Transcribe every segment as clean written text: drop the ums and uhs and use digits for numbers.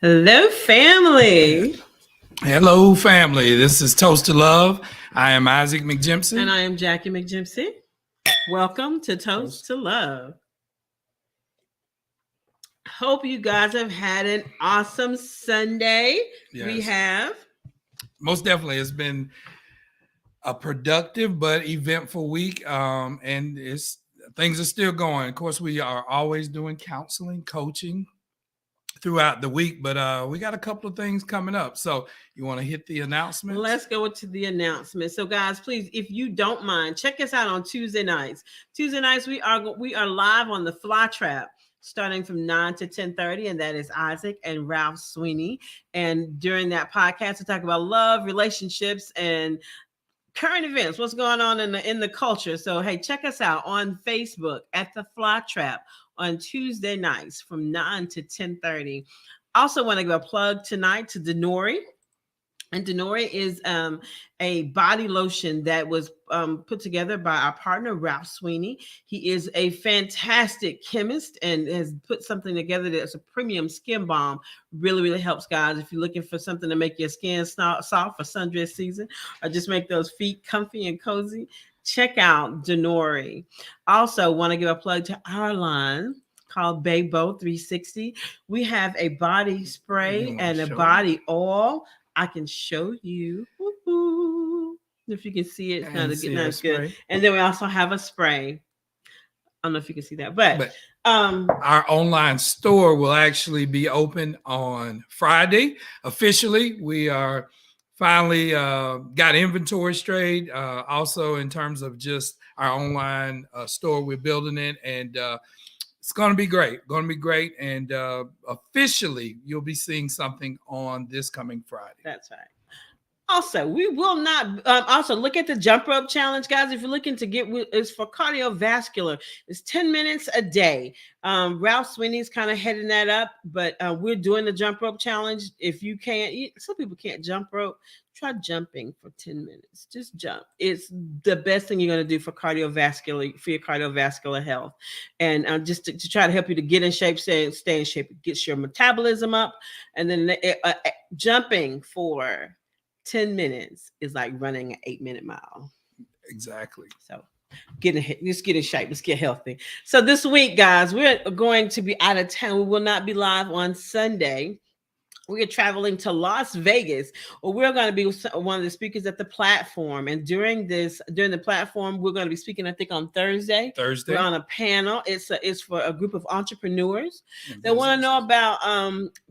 Hello, family. Hello, family. This is Toast to Love. I am Isaac McJimpson. And I am Jackie McJimpson. Welcome to Toast to Love. Hope you guys have had an awesome Sunday. Yes. We have. Most definitely. It's been a productive but eventful week. And things are still going. Of course, we are always doing counseling, coaching throughout the week, but we got a couple of things coming up. So you want to hit the announcement? Let's go to the announcement. So guys, please, if you don't mind, check us out on Tuesday nights. Tuesday nights, we are live on the Fly Trap starting from 9 to 10:30, and that is Isaac and Ralph Sweeney. And during that podcast, we talk about love, relationships, and current events, what's going on in the culture. So hey, check us out on Facebook at the Fly Trap on Tuesday nights from 9 to 10:30. Also want to give a plug tonight to Denori. And Denori is a body lotion that was put together by our partner, Ralph Sweeney. He is a fantastic chemist and has put something together that's a premium skin balm. Really, really helps, guys. If you're looking for something to make your skin soft for sundress season or just make those feet comfy and cozy, check out Denori. Also, want to give a plug to our line called Baybo 360. We have a body spray and a body oil. I can show you. Woo-hoo. If you can see it, it's good. And then we also have a spray. I don't know if you can see that, but our online store will actually be open on Friday. Officially, we are finally got inventory straight. Also, in terms of just our online store, we're building it, and it's going to be great. And officially, you'll be seeing something on this coming Friday. That's right. Also, we will not also look at the jump rope challenge, guys. If you're looking to it's for cardiovascular. It's 10 minutes a day. Ralph Sweeney's kind of heading that up, but we're doing the jump rope challenge. If you can't, some people can't jump rope. Try jumping for 10 minutes. Just jump. It's the best thing you're going to do for your cardiovascular health. And just to try to help you to get in shape, stay in shape. It gets your metabolism up. And then jumping for 10 minutes is like running an 8-minute mile. Exactly. So let's get in shape. Let's get healthy. So this week, guys, we're going to be out of town. We will not be live on Sunday. We are traveling to Las Vegas, or we're going to be one of the speakers at the platform. And during the platform, we're going to be speaking, I think, on Thursday. We're on a panel. It's for a group of entrepreneurs that want to know about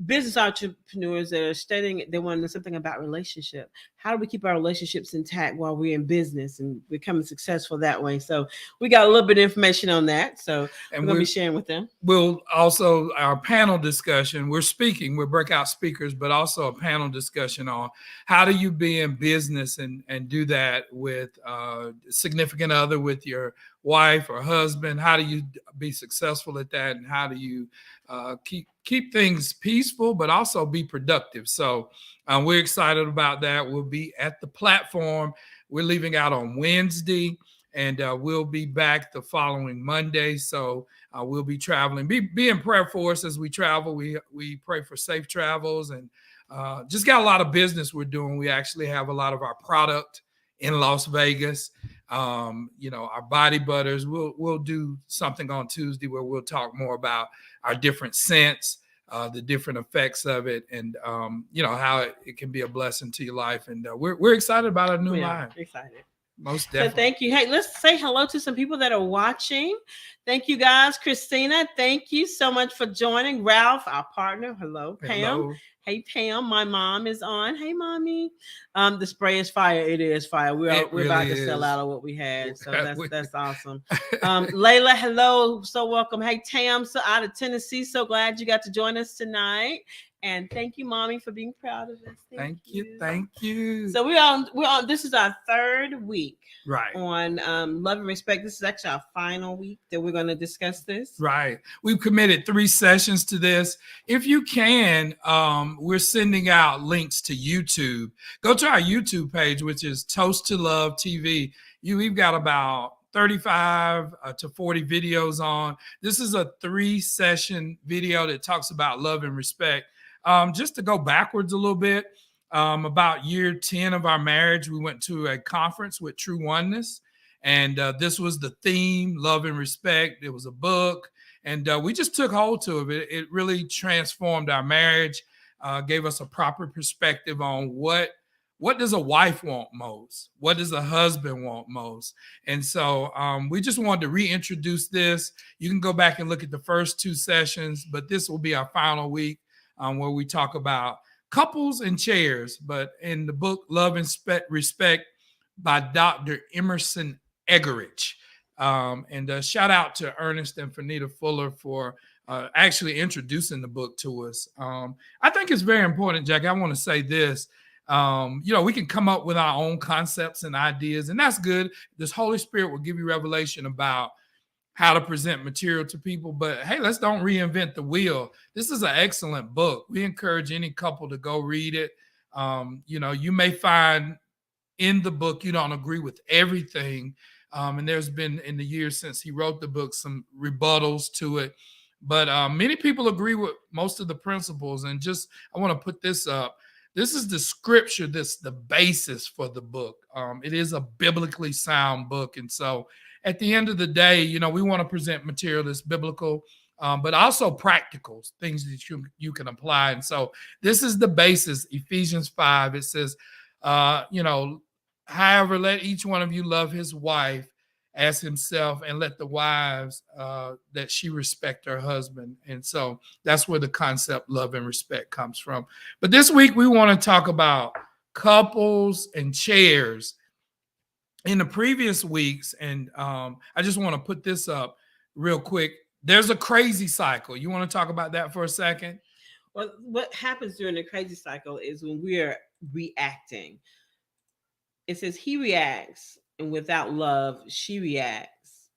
business entrepreneurs that are studying. They want to know something about relationship. How do we keep our relationships intact while we're in business and becoming successful that way? So we got a little bit of information on that. So we're going to be sharing with them. We'll also, our panel discussion, we're breakout speakers, but also a panel discussion on how do you be in business and do that with a significant other, with your wife or husband. How do you be successful at that? And how do you keep things peaceful, but also be productive? So we're excited about that. We'll be at the platform. We're leaving out on Wednesday, and we'll be back the following Monday. So we'll be traveling. Be in prayer for us as we travel. We pray for safe travels, and just got a lot of business we're doing. We actually have a lot of our product in Las Vegas. Our body butters. We'll do something on Tuesday where we'll talk more about our different scents, the different effects of it, and how it can be a blessing to your life. And we're excited about our new line. Excited. Most definitely. So thank you. Hey, let's say hello to some people that are watching. Thank you, guys. Christina, thank you so much for joining. Ralph, our partner. Hello. Pam. Hey Pam, my mom is on. Hey mommy. The spray is fire. It is fire. We're really about to sell is. out of what we had. So that's awesome. Layla, hello. So welcome. Hey Tam, so out of Tennessee. So glad you got to join us tonight. And thank you, mommy, for being proud of us. Thank you. Thank you. So we're on this is our third week right on love and respect. This is actually our final week that we're going to discuss this. Right. We've committed 3 sessions to this. If you can, we're sending out links to YouTube. Go to our YouTube page, which is Toast to Love TV. We've got about 35 to 40 videos on. This is a 3-session video that talks about love and respect. Just to go backwards a little bit, about year 10 of our marriage, we went to a conference with True Oneness. And this was the theme, love and respect. It was a book. And we just took hold to it. It really transformed our marriage, gave us a proper perspective on what does a wife want most? What does a husband want most? And so we just wanted to reintroduce this. You can go back and look at the first 2 sessions, but this will be our final week where we talk about couples and chairs. But in the book, Love and Respect by Dr. Emerson Eggerich. And shout out to Ernest and Fanita Fuller for actually introducing the book to us. I think it's very important, Jack. I want to say this. We can come up with our own concepts and ideas, and that's good. This Holy Spirit will give you revelation about how to present material to people. But hey, let's don't reinvent the wheel. This is an excellent book. We encourage any couple to go read it. You may find in the book you don't agree with everything. And there's been, in the years since he wrote the book, some rebuttals to it. But many people agree with most of the principles. And I want to put this up. This is the scripture that's the basis for the book. It is a biblically sound book. And so at the end of the day, we want to present material that's biblical, but also practical, things that you can apply. And so this is the basis, Ephesians 5. It says, however, let each one of you love his wife as himself, and let the wives that she respect her husband. And so that's where the concept love and respect comes from. But this week we want to talk about couples and chairs. In the previous weeks, and I just want to put this up real quick. There's a crazy cycle. You want to talk about that for a second? Well, what happens during the crazy cycle is when we're reacting. It says he reacts, and without love, she reacts.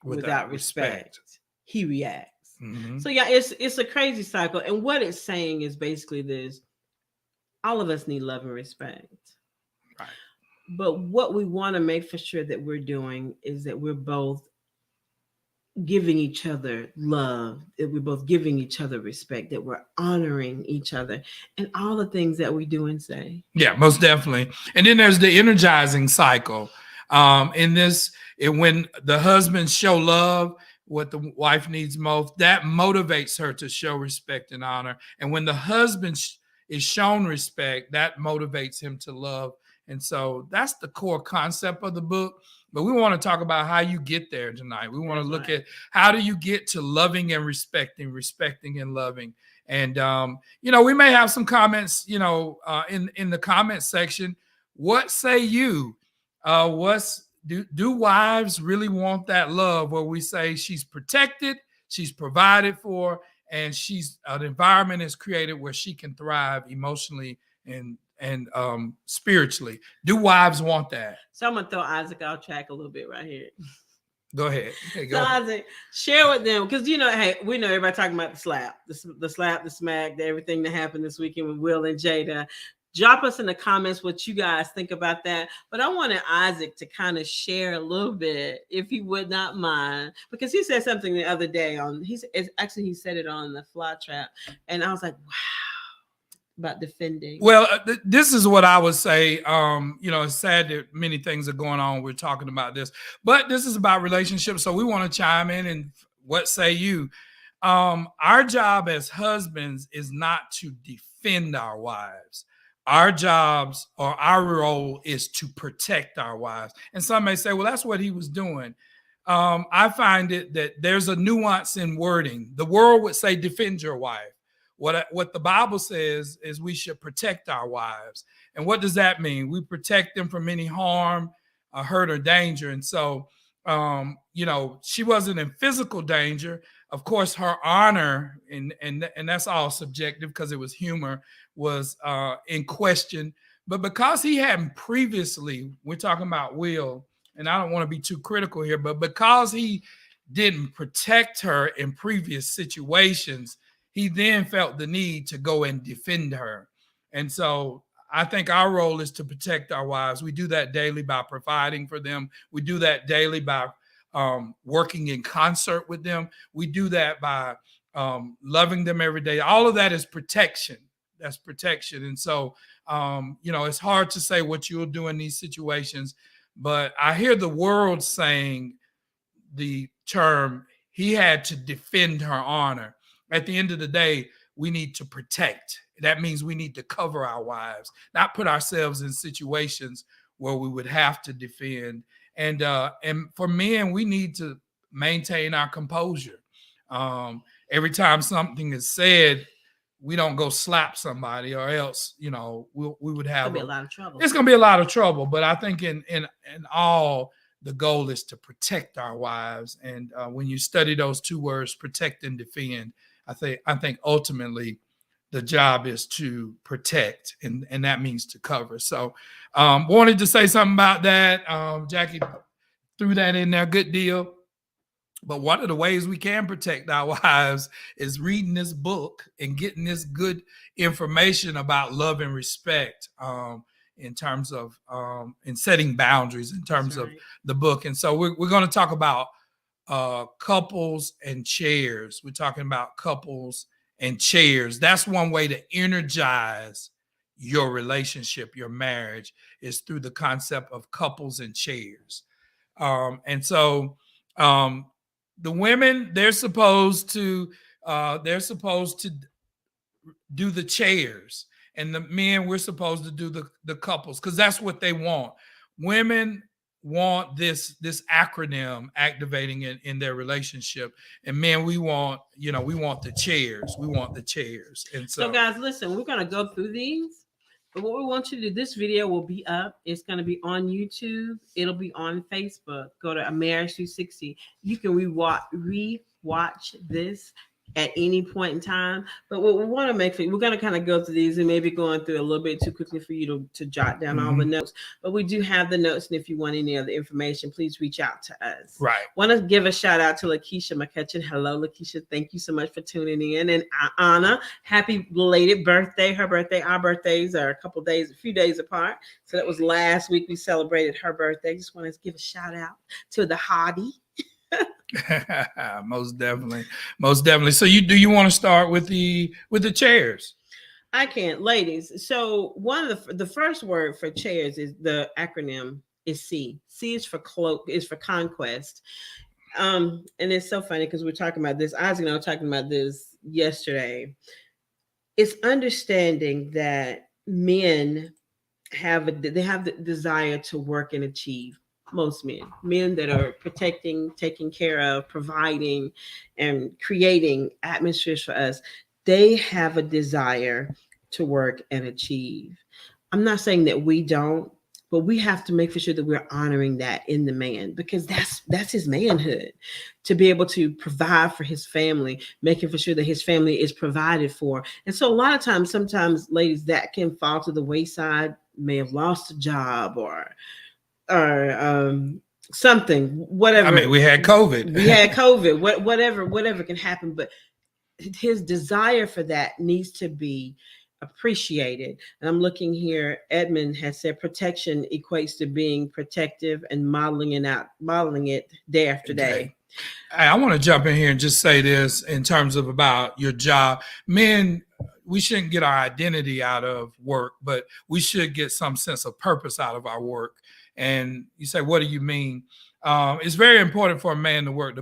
Without respect, he reacts. Mm-hmm. So yeah, it's a crazy cycle. And what it's saying is basically this: all of us need love and respect. Right. But what we want to make for sure that we're doing is that we're both giving each other love, that we're both giving each other respect, that we're honoring each other, and all the things that we do and say. Yeah, most definitely. And then there's the energizing cycle. In this, when the husband show love, what the wife needs most, that motivates her to show respect and honor. And when the husband is shown respect, that motivates him to love. And so that's the core concept of the book. But we want to talk about how you get there tonight. We want to look at how do you get to loving and respecting and loving. And, we may have some comments, in the comment section. What say you? Do wives really want that love where we say she's protected, she's provided for, and an environment is created where she can thrive emotionally and spiritually? Do wives want that? So I'm gonna throw Isaac off track a little bit right here. Go ahead. Hey, go. So Isaac, share with them, because we know everybody talking about the slap, the smack, everything that happened this weekend with Will and Jada. Drop us in the comments what you guys think about that. But I wanted Isaac to kind of share a little bit, if he would not mind, because he said something the other day he said it on the Fly Trap, and I was like, wow. About defending. Well, this is what I would say. It's sad that many things are going on. We're talking about this, but this is about relationships. So we want to chime in and what say you? Our job as husbands is not to defend our wives. Our jobs or our role is to protect our wives. And some may say, well, that's what he was doing. I find it that there's a nuance in wording. The world would say defend your wife. What the Bible says is we should protect our wives. And what does that mean? We protect them from any harm, hurt, or danger. And so, she wasn't in physical danger. Of course, her honor, and that's all subjective because it was humor, was in question. But because he hadn't previously, we're talking about Will, and I don't want to be too critical here, but because he didn't protect her in previous situations, he then felt the need to go and defend her. And so I think our role is to protect our wives. We do that daily by providing for them. We do that daily by working in concert with them. We do that by loving them every day. All of that is protection. That's protection. And so, it's hard to say what you'll do in these situations, but I hear the world saying the term, he had to defend her honor. At the end of the day, we need to protect. That means we need to cover our wives, not put ourselves in situations where we would have to defend. And for men, we need to maintain our composure. Every time something is said, we don't go slap somebody, or else, we would have a lot of trouble. It's going to be a lot of trouble. But I think in all, the goal is to protect our wives. And when you study those two words, protect and defend, I think ultimately the job is to protect, and that means to cover. So wanted to say something about that. Jackie threw that in there, good deal. But one of the ways we can protect our wives is reading this book and getting this good information about love and respect in terms of in setting boundaries in terms of the book. And so we're going to talk about couples and chairs. We're talking about couples and chairs. That's one way to energize your relationship, your marriage, is through the concept of couples and chairs. And so the women, they're supposed to do the chairs, and the men, we're supposed to do the couples, because that's what they want. Women want this acronym activating in their relationship, and men, we want the chairs. We want the chairs. And so guys, listen, we're gonna go through these. But what we want you to do, this video will be up. It's going to be on YouTube. It'll be on Facebook. Go to A Marriage 360. You can re-watch this at any point in time. But what we want to make sure, we're going to kind of go through these, and maybe going through a little bit too quickly for you to jot down all the notes. But we do have the notes, and if you want any other information, please reach out to us. Right. Want to give a shout out to Lakeisha McCutcheon. Hello, Lakeisha. Thank you so much for tuning in. And Anna, happy belated birthday. Her birthday, our birthdays are a few days apart. So that was last week. We celebrated her birthday. Just want to give a shout out to the hottie. Most definitely. So do you want to start with the chairs? I can, ladies. So one of the first word for chairs is the acronym is C. C is for conquest. And it's so funny because we're talking about this. Isaac and I were talking about this yesterday. It's understanding that men have the desire to work and achieve. Most men that are protecting, taking care of, providing, and creating atmospheres for us, they have a desire to work and achieve. I'm not saying that we don't, but we have to make sure that we're honoring that in the man, because that's his manhood, to be able to provide for his family, making for sure that his family is provided for. And so a lot of times, sometimes ladies, that can fall to the wayside, may have lost a job or something, whatever. I mean, we had COVID. Whatever can happen, but his desire for that needs to be appreciated. And I'm looking here. Edmund has said protection equates to being protective and modeling it day after day. I want to jump in here and just say this in terms of about your job. Men, we shouldn't get our identity out of work, but we should get some sense of purpose out of our work. And you say, what do you mean? It's very important for a man to work.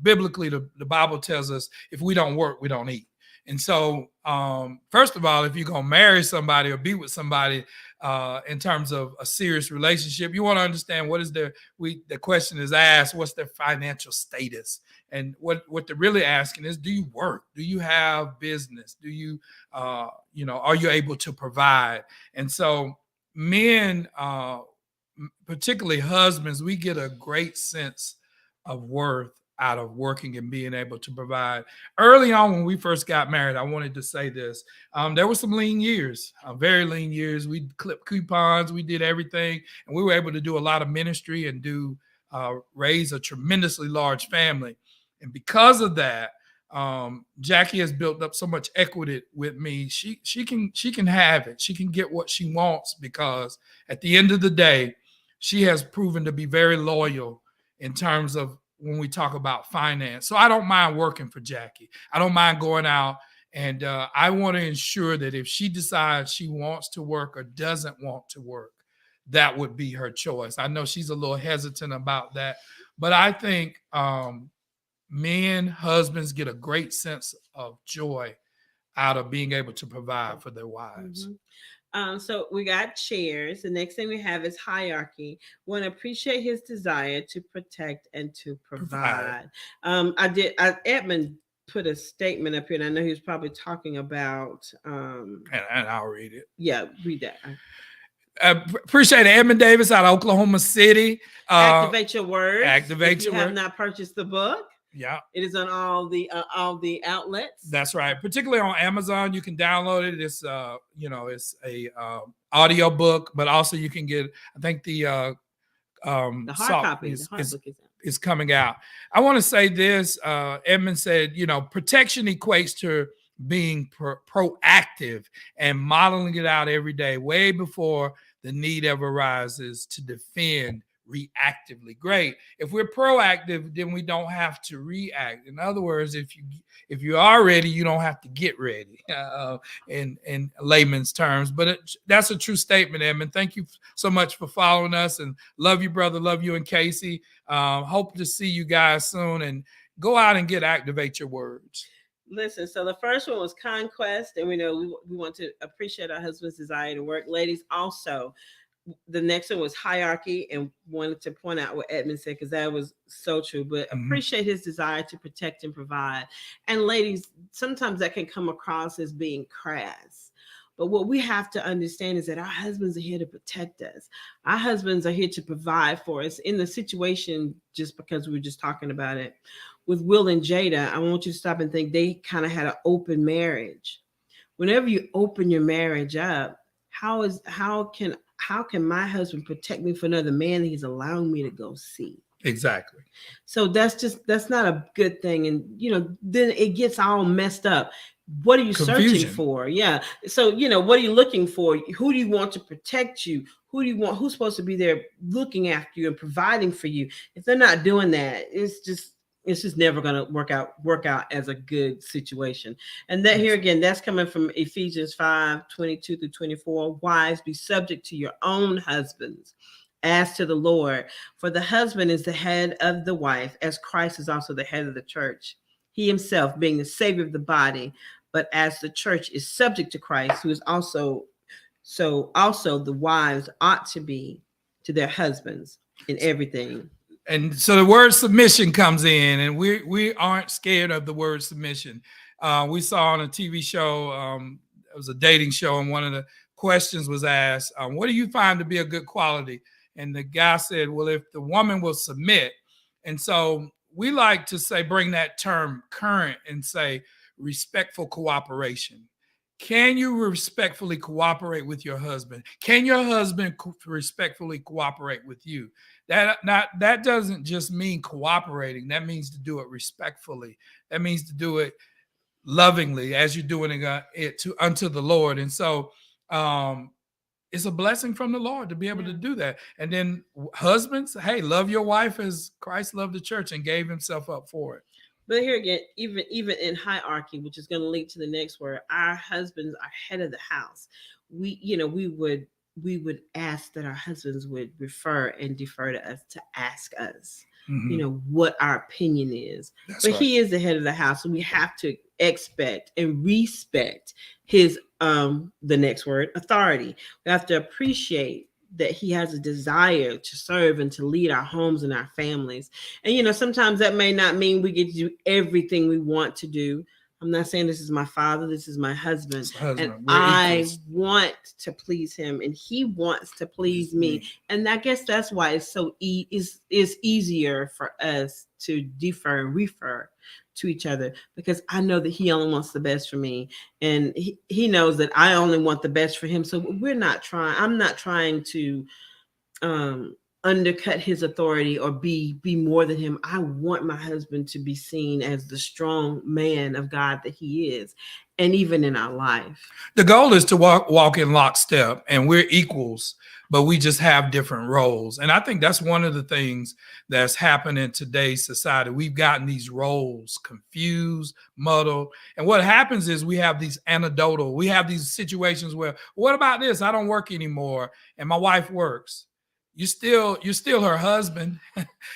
Biblically, the Bible tells us if we don't work, we don't eat. And so, first of all, if you're going to marry somebody or be with somebody in terms of a serious relationship, you want to understand what is the question is asked, what's their financial status? And what they're really asking is, do you work? Do you have business? Do you, are you able to provide? And so men, particularly husbands, we get a great sense of worth out of working and being able to provide. Early on, when we first got married, I wanted to say this. There were some lean years, very lean years. We clipped coupons, we did everything, and we were able to do a lot of ministry and raise a tremendously large family. And because of that, Jackie has built up so much equity with me. She can have it. She can get what she wants, because at the end of the day, she has proven to be very loyal in terms of when we talk about finance. So I don't mind working for Jackie. I don't mind going out, and I want to ensure that if she decides she wants to work or doesn't want to work, that would be her choice. I know she's a little hesitant about that, but I think husbands get a great sense of joy out of being able to provide for their wives. So we got chairs. The next thing we have is hierarchy. Want to appreciate his desire to protect and to provide. Edmund put a statement up here, and I know he was probably talking about. And I'll read it. Yeah, read that. Appreciate it. Edmund Davis out of Oklahoma City. Activate your words. Activate your words. If you have not purchased the book. Yeah, it is on all the outlets. That's right. Particularly on Amazon, you can download it. It's it's a audio book, but also you can get. I think the hard copy is coming out. I want to say this. Edmund said, protection equates to being proactive and modeling it out every day, way before the need ever arises to defend reactively. Great. If we're proactive, then we don't have to react. In other words, if you are ready, you don't have to get ready, in layman's terms. But that's a true statement, Edmund. Thank you so much for following us, and love you, brother. Love you and Casey. Hope to see you guys soon, and go out and activate your words. Listen, so the first one was conquest, and we know we want to appreciate our husband's desire to work. Ladies, also, the next one was hierarchy, and wanted to point out what Edmund said, because that was so true. But appreciate his desire to protect and provide. And ladies, sometimes that can come across as being crass. But what we have to understand is that our husbands are here to protect us. Our husbands are here to provide for us. In the situation, just because we were just talking about it, with Will and Jada, I want you to stop and think they kind of had an open marriage. Whenever you open your marriage up, how can my husband protect me from another man that he's allowing me to go see? Exactly. So that's not a good thing. And, then it gets all messed up. What are you searching for? Yeah. So, what are you looking for? Who do you want to protect you? Who's supposed to be there looking after you and providing for you? If they're not doing that, it's just never going to work out as a good situation. And that here again, that's coming from Ephesians 5:22-24. Wives, be subject to your own husbands as to the Lord. For the husband is the head of the wife, as Christ is also the head of the church, he himself being the savior of the body. But as the church is subject to Christ, who is also the wives ought to be to their husbands in everything. And so the word submission comes in, and we aren't scared of the word submission. We saw on a TV show, it was a dating show, and one of the questions was asked, what do you find to be a good quality? And the guy said, well, if the woman will submit. And so we like to say, bring that term current and say respectful cooperation. Can you respectfully cooperate with your husband? Can your husband respectfully cooperate with you? That doesn't just mean cooperating. That means to do it respectfully. That means to do it lovingly, as you're doing it unto the Lord. And so it's a blessing from the Lord to be able to do that. And then husbands, hey, love your wife as Christ loved the church and gave himself up for it. But here again, even in hierarchy, which is going to lead to the next word, our husbands are head of the house. We would we would ask that our husbands would refer and defer to us to ask us, what our opinion is. That's But right. he is the head of the house, so we have to expect and respect his the next word, authority. We have to appreciate that he has a desire to serve and to lead our homes and our families. And sometimes that may not mean we get to do everything we want to do. I'm not saying this is my father, this is my husband. And We're I equals. want to please him and he wants to please me. And I guess that's why it's so it's easier for us to defer and refer to each other, because I know that he only wants the best for me, and he knows that I only want the best for him. So I'm not trying to undercut his authority or be more than him. I want my husband to be seen as the strong man of God that he is, and even in our life. The goal is to walk in lockstep, and we're equals, but we just have different roles. And I think that's one of the things that's happened in today's society. We've gotten these roles confused, muddled. And what happens is we have these we have these situations where, what about this? I don't work anymore, and my wife works. You're still her husband.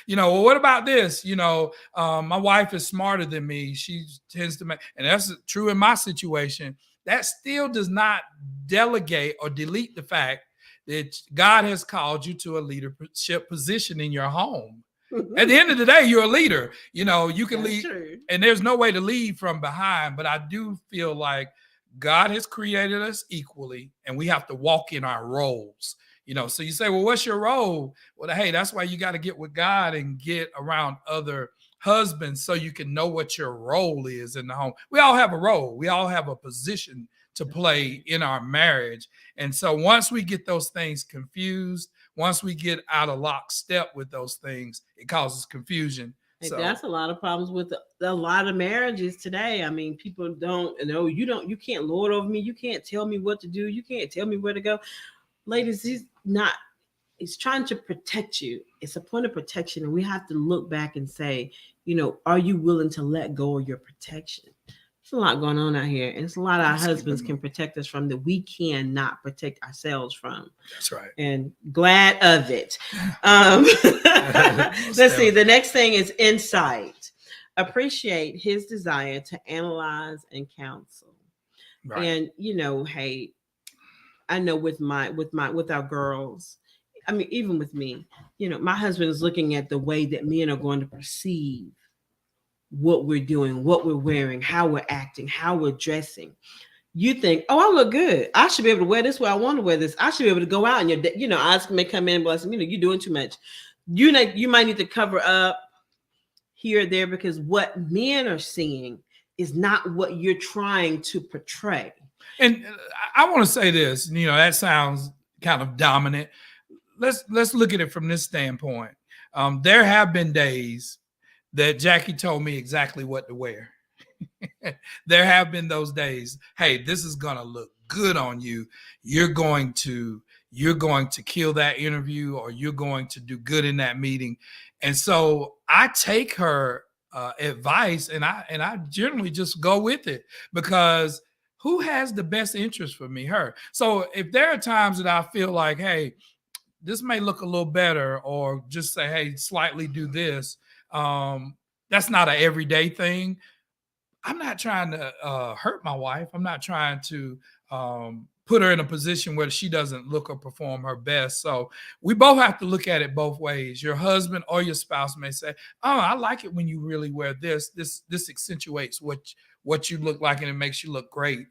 Well, what about this? My wife is smarter than me. She tends to make, and that's true in my situation. That still does not delegate or delete the fact that God has called you to a leadership position in your home. At the end of the day, you're a leader. You can lead, and there's no way to lead from behind. But I do feel like God has created us equally, and we have to walk in our roles. So you say, well, what's your role? Well, hey, that's why you got to get with God and get around other husbands so you can know what your role is in the home. We all have a role. We all have a position to play in our marriage. And so once we get those things confused, once we get out of lockstep with those things, it causes confusion. So that's a lot of problems with a lot of marriages today. I mean, people don't know, you can't lord over me. You can't tell me what to do. You can't tell me where to go. Ladies, he's trying to protect you. It's a point of protection. And we have to look back and say, are you willing to let go of your protection? There's a lot going on out here. And it's a lot our husbands can protect us from that we cannot protect ourselves from. That's right. And glad of it. Let's see. The next thing is insight. Appreciate his desire to analyze and counsel. Right. And, hey, I know with our girls, I mean, even with me, my husband is looking at the way that men are going to perceive what we're doing, what we're wearing, how we're acting, how we're dressing. You think, oh, I look good. I should be able to wear this way. I want to wear this. I should be able to go out and eyes may come in and bless them. You're doing too much. You might need to cover up here or there, because what men are seeing is not what you're trying to portray. And I want to say this, that sounds kind of dominant. Let's look at it from this standpoint. There have been days that Jackie told me exactly what to wear. There have been those days. Hey, this is going to look good on you. You're going to kill that interview, or you're going to do good in that meeting. And so I take her advice, and I generally just go with it, because who has the best interest for me? Her. So if there are times that I feel like, hey, this may look a little better, or just say, hey, slightly do this. That's not an everyday thing. I'm not trying to hurt my wife. I'm not trying to put her in a position where she doesn't look or perform her best. So we both have to look at it both ways. Your husband or your spouse may say, oh, I like it when you really wear this. This accentuates what you look like, and it makes you look great.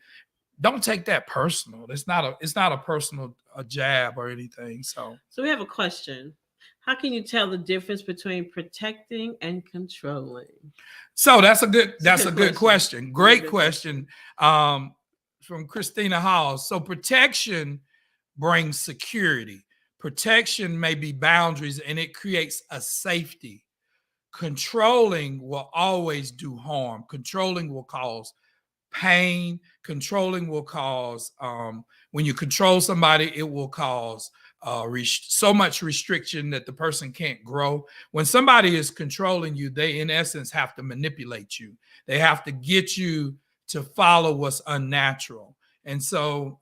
Don't take that personal. It's not a personal jab or anything. So we have a question. How can you tell the difference between protecting and controlling? So that's a good question. Great question. From Christina Hall. So protection brings security. Protection may be boundaries, and it creates a safety. Controlling will always do harm. Controlling will cause pain. Controlling will cause, when you control somebody, it will cause so much restriction that the person can't grow. When somebody is controlling you, they in essence have to manipulate you. They have to get you to follow what's unnatural. And so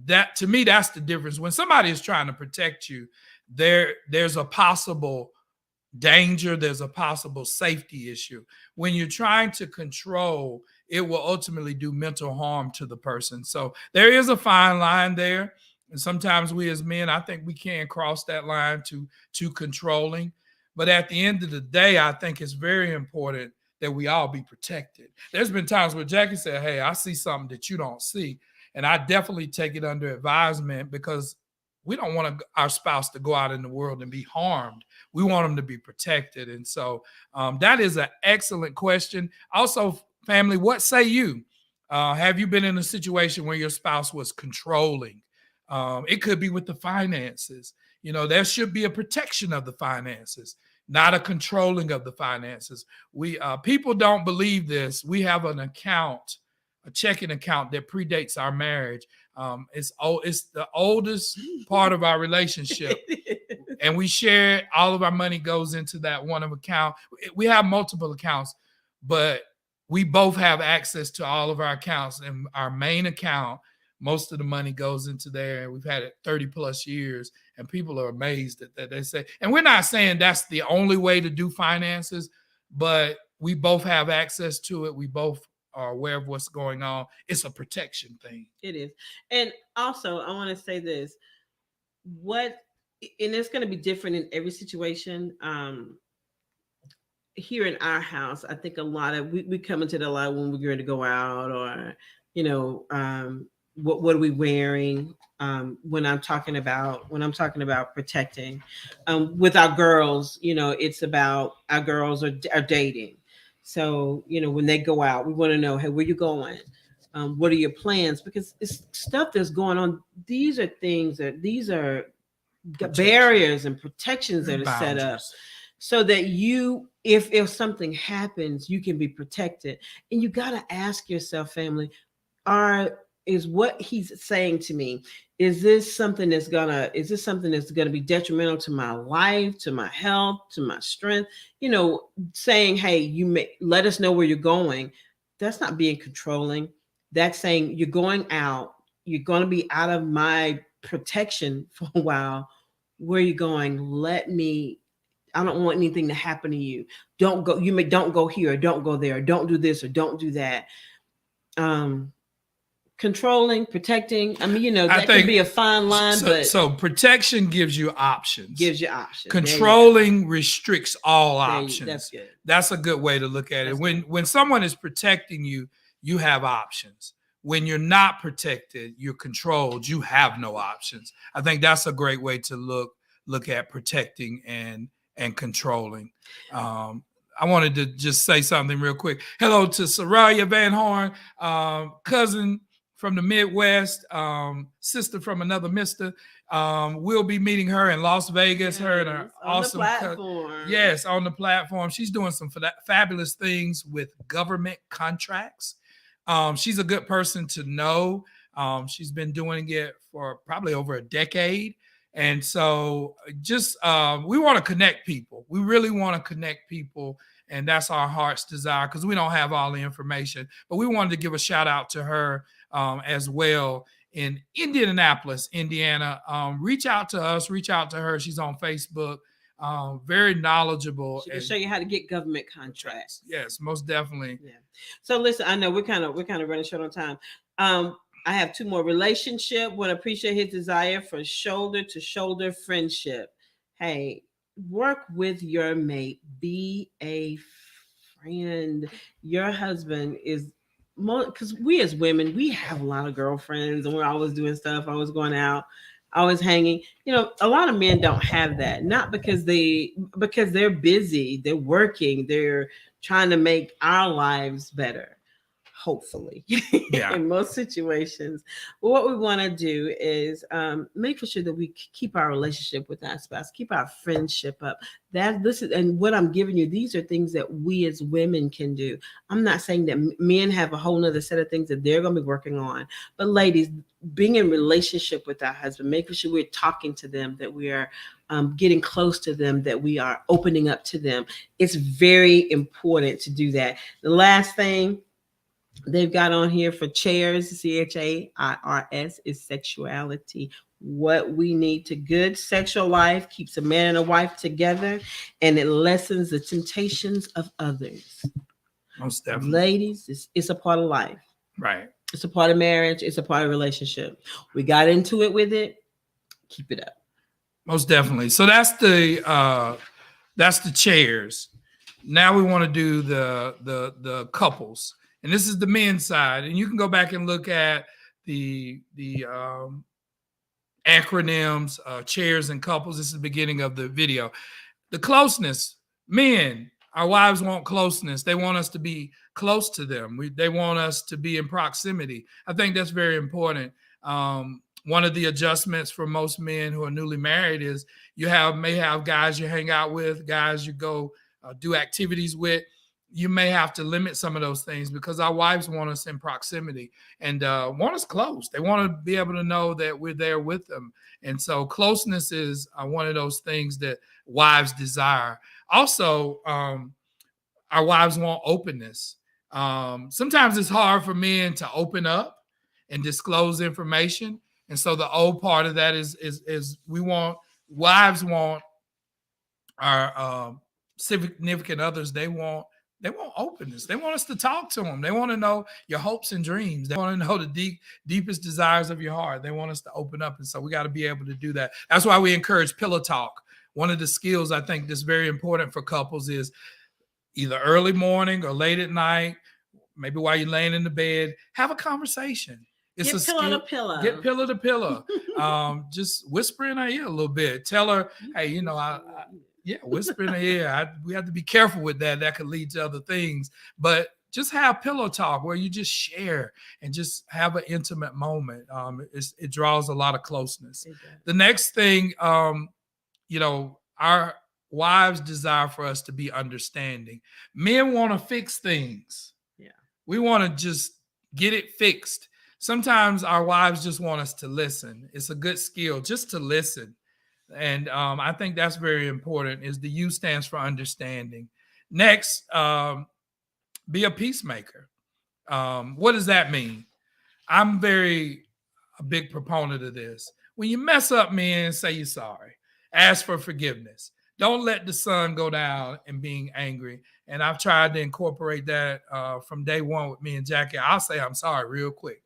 that, to me, that's the difference. When somebody is trying to protect you, there's a possible danger, there's a possible safety issue. When you're trying to control, it will ultimately do mental harm to the person. So there is a fine line there. And sometimes we as men, I think we can cross that line to controlling. But at the end of the day, I think it's very important that we all be protected. There's been times where Jackie said, hey, I see something that you don't see. And I definitely take it under advisement, because we don't want our spouse to go out in the world and be harmed. We want them to be protected. And so that is an excellent question. Also, family, what say you? Have you been in a situation where your spouse was controlling? It could be with the finances. You know, there should be a protection of the finances, not a controlling of the finances. People don't believe this. We have an account, a checking account that predates our marriage. It's the oldest part of our relationship, and we share it. All of our money goes into that one account. We have multiple accounts, but we both have access to all of our accounts, and our main account, most of the money goes into there, and we've had it 30 plus years, and people are amazed at that. They say, and we're not saying that's the only way to do finances, but we both have access to it. We both are aware of what's going on. It's a protection thing. It is. And also, I want to say this, and it's going to be different in every situation. Here in our house, I think a lot of, we come into the light when we're going to go out, or, you know, what are we wearing? When I'm talking about protecting, with our girls, you know, it's about our girls are dating. So, you know, when they go out, we want to know, hey, where you going? What are your plans? Because it's stuff that's going on. These are barriers and protections that are set up so that if something happens, you can be protected. And you got to ask yourself, family, is what he's saying to me, is this something that's gonna be detrimental to my life, to my health, to my strength? You know, saying, hey, let us know where you're going. That's not being controlling. That's saying, you're going out, you're going to be out of my protection for a while. Where are you going? I don't want anything to happen to you. Don't go. Don't go here, or don't go there, or don't do this, or don't do that. Controlling, protecting. I mean, you know, that can be a fine line. So protection gives you options. Controlling restricts all options. That's good. That's a good way to look at it. When someone is protecting you, you have options. When you're not protected, you're controlled. You have no options. I think that's a great way to look at protecting and controlling. I wanted to just say something real quick. Hello to Soraya Van Horn, cousin from the Midwest, sister from another mister. We'll be meeting her in Las Vegas. Her and her awesome platform. Yes, on the platform. She's doing some fabulous things with government contracts. She's a good person to know. She's been doing it for probably over a decade. And so just we want to connect people. We really want to connect people. And that's our heart's desire, because we don't have all the information. But we wanted to give a shout out to her as well in Indianapolis, Indiana. Reach out to us. Reach out to her. She's on Facebook. Very knowledgeable. She can show you how to get government contracts. Yes, most definitely. Yeah. So listen, I know we're kind of running short on time. I have two more. Relationship. Would appreciate his desire for shoulder to shoulder friendship. Hey, work with your mate. Be a friend. Your husband is because we as women, we have a lot of girlfriends, and we're always doing stuff, always going out, always hanging. You know, a lot of men don't have that. Not because they're busy, they're working, they're trying to make our lives better. Hopefully, in most situations. But what we want to do is make sure that we keep our relationship with our spouse, keep our friendship up. And what I'm giving you, these are things that we as women can do. I'm not saying that men have a whole nother set of things that they're going to be working on. But ladies, being in relationship with our husband, making sure we're talking to them, that we are getting close to them, that we are opening up to them. It's very important to do that. The last thing, They've got on here for chairs, CHAIRS, is sexuality. What we need to good sexual life keeps a man and a wife together, and it lessens the temptations of others. Most definitely. Ladies, it's a part of life. Right. It's a part of marriage. It's a part of relationship. We got into it with it. Keep it up. Most definitely. So that's the chairs. Now we want to do the couples, and this is the men's side. And you can go back and look at the acronyms, chairs and couples. This is the beginning of the video. The closeness, men, our wives want closeness. They want us to be close to them. They want us to be in proximity. I think that's very important. One of the adjustments for most men who are newly married is you may have guys you hang out with, guys you go do activities with. You may have to limit some of those things because our wives want us in proximity and want us close. They want to be able to know that we're there with them. And so closeness is one of those things that wives desire. Also, our wives want openness. Sometimes it's hard for men to open up and disclose information. And so the old part of that is wives want our significant others. They want openness. They want us to talk to them. They want to know your hopes and dreams. They want to know the deepest desires of your heart. They want us to open up. And so we got to be able to do that. That's why we encourage pillow talk. One of the skills I think that's very important for couples is either early morning or late at night, maybe while you're laying in the bed, have a conversation. It's get pillow to pillow. Get pillow to pillow. Just whisper in her ear a little bit. Tell her, hey, whisper in her ear. We have to be careful with that. That could lead to other things. But just have pillow talk where you just share and just have an intimate moment. It draws a lot of closeness. Exactly. The next thing, our wives desire for us to be understanding. Men want to fix things. Yeah. We want to just get it fixed. Sometimes our wives just want us to listen. It's a good skill just to listen. And I think that's very important. Is the U stands for understanding. Next, be a peacemaker. What does that mean? I'm a big proponent of this. When you mess up, men, say you're sorry. Ask for forgiveness. Don't let the sun go down and being angry. And I've tried to incorporate that from day one with me and Jackie. I'll say I'm sorry real quick.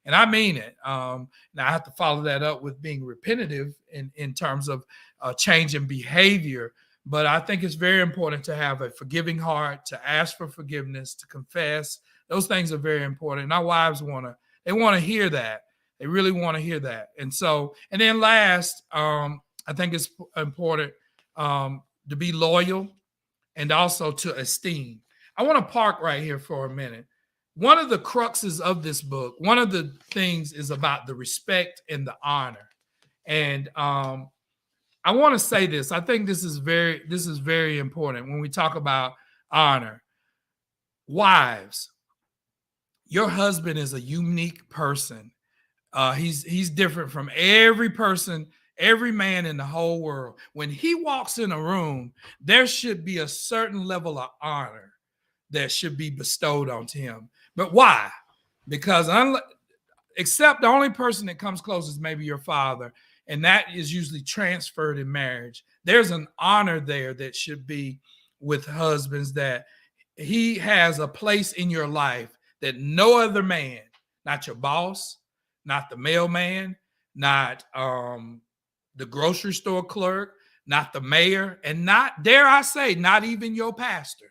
And I mean it. Now I have to follow that up with being repetitive in terms of changing behavior. But I think it's very important to have a forgiving heart, to ask for forgiveness, to confess. Those things are very important. And our wives want to hear that. They really want to hear that. And then last, I think it's important to be loyal and also to esteem. I want to park right here for a minute. One of the cruxes of this book, one of the things is about the respect and the honor. And I want to say this. I think this is very important when we talk about honor. Wives, your husband is a unique person. He's different from every person, every man in the whole world. When he walks in a room, there should be a certain level of honor that should be bestowed onto him. But why? Because except the only person that comes close is maybe your father, and that is usually transferred in marriage. There's an honor there that should be with husbands, that he has a place in your life that no other man, not your boss, not the mailman, not the grocery store clerk, not the mayor, and not, dare I say, not even your pastor.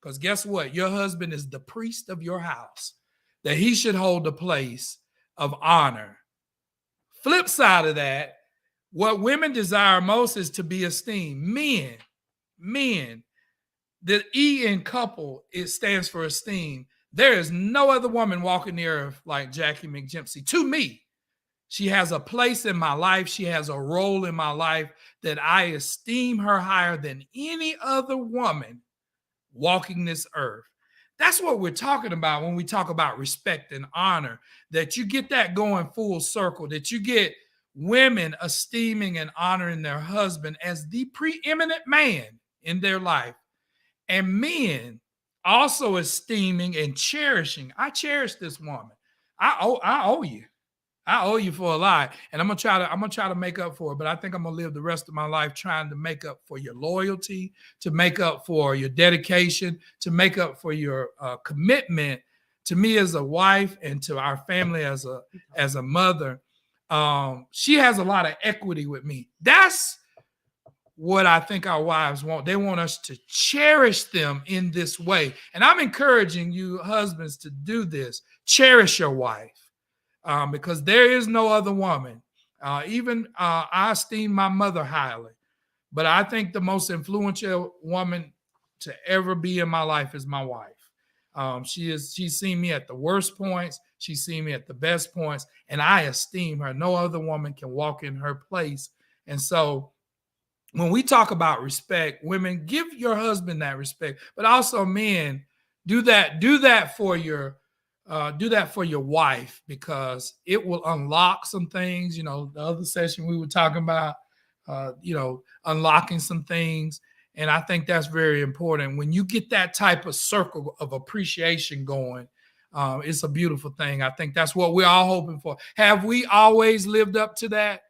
Because guess what? Your husband is the priest of your house, that he should hold the place of honor. Flip side of that, what women desire most is to be esteemed. Men, the E in couple, it stands for esteem. There is no other woman walking the earth like Jackie McGimpsey. To me, she has a place in my life. She has a role in my life that I esteem her higher than any other woman walking this earth. That's what we're talking about when we talk about respect and honor, that you get that going full circle, that you get women esteeming and honoring their husband as the preeminent man in their life, and men also esteeming and cherishing. I cherish this woman. I owe you. I owe you for a lot, and I'm gonna try to make up for it. But I think I'm gonna live the rest of my life trying to make up for your loyalty, to make up for your dedication, to make up for your commitment to me as a wife and to our family as a mother. She has a lot of equity with me. That's what I think our wives want. They want us to cherish them in this way, and I'm encouraging you husbands to do this. Cherish your wife. Because there is no other woman. I esteem my mother highly, but I think the most influential woman to ever be in my life is my wife. She's seen me at the worst points. She's seen me at the best points, and I esteem her. No other woman can walk in her place. And so when we talk about respect, women, give your husband that respect, but also men, do that for your wife, because it will unlock some things. The other session we were talking about, unlocking some things. And I think that's very important. When you get that type of circle of appreciation going, it's a beautiful thing. I think that's what we're all hoping for. Have we always lived up to that?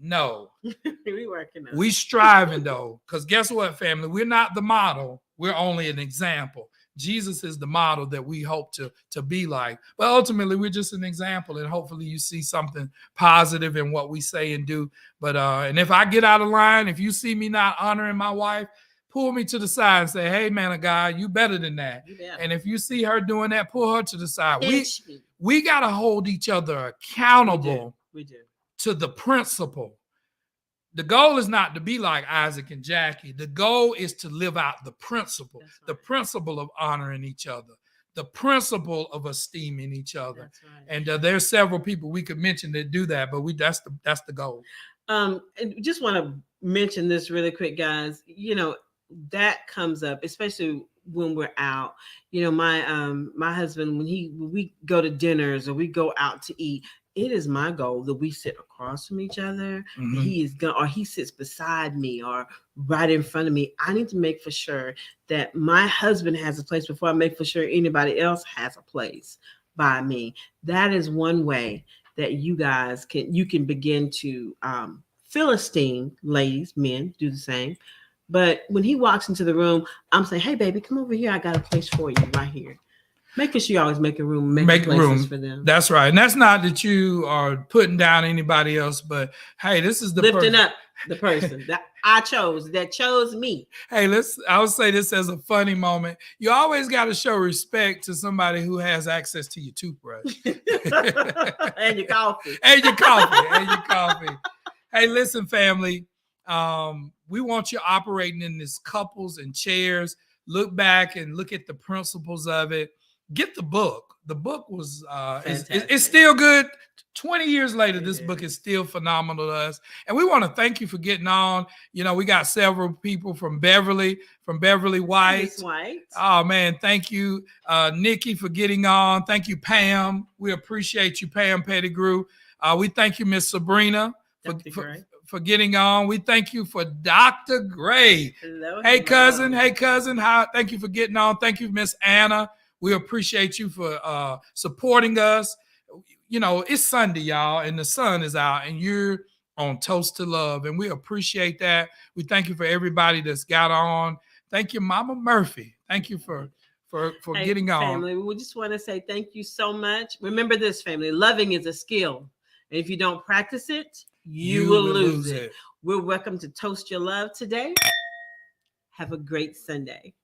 No. We working on it. We striving though, because guess what, family? We're not the model. We're only an example. Jesus is the model that we hope to be like. But ultimately, we're just an example, and hopefully you see something positive in what we say and do. But and if I get out of line, if you see me not honoring my wife, pull me to the side and say, hey, man of God, you better than that. And if you see her doing that, pull her to the side. We got to hold each other accountable we do. To the principle. The goal is not to be like Isaac and Jackie. The goal is to live out the principle, right. The principle of honoring each other, the principle of esteeming each other. Right. And there's several people we could mention that do that, but that's the goal. And just want to mention this really quick, guys. That comes up, especially when we're out. My husband, when we go to dinners or we go out to eat, it is my goal that we sit across from each other. Mm-hmm. Or he sits beside me or right in front of me. I need to make for sure that my husband has a place before I make for sure anybody else has a place by me. That is one way that you guys can begin to feel esteem. Ladies, men, do the same. But when he walks into the room, I'm saying, hey, baby, come over here. I got a place for you right here. Making sure you always make a room, make room for them. That's right. And that's not that you are putting down anybody else, but hey, this is the lifting up the person that I chose, that chose me. Hey, I would say this as a funny moment. You always got to show respect to somebody who has access to your toothbrush. And your coffee. And your coffee. Hey, listen, family. We want you operating in this couples and chairs. Look back and look at the principles of it. Get the book. The book was it's still good. 20 years later, this book is still phenomenal to us. And we want to thank you for getting on. We got several people from Beverly White. Oh, man, thank you, Nikki, for getting on. Thank you, Pam. We appreciate you, Pam Pettigrew. We thank you, Miss Sabrina, for getting on. We thank you for Dr. Gray. Hey, cousin. Thank you for getting on. Thank you, Miss Anna. We appreciate you for supporting us. It's Sunday, y'all, and the sun is out, and you're on Toast to Love, and we appreciate that. We thank you for everybody that's got on. Thank you, Mama Murphy. Thank you for getting on. Family, we just want to say thank you so much. Remember this, family, loving is a skill. And if you don't practice it, you will lose it. We're welcome to Toast Your Love today. Have a great Sunday.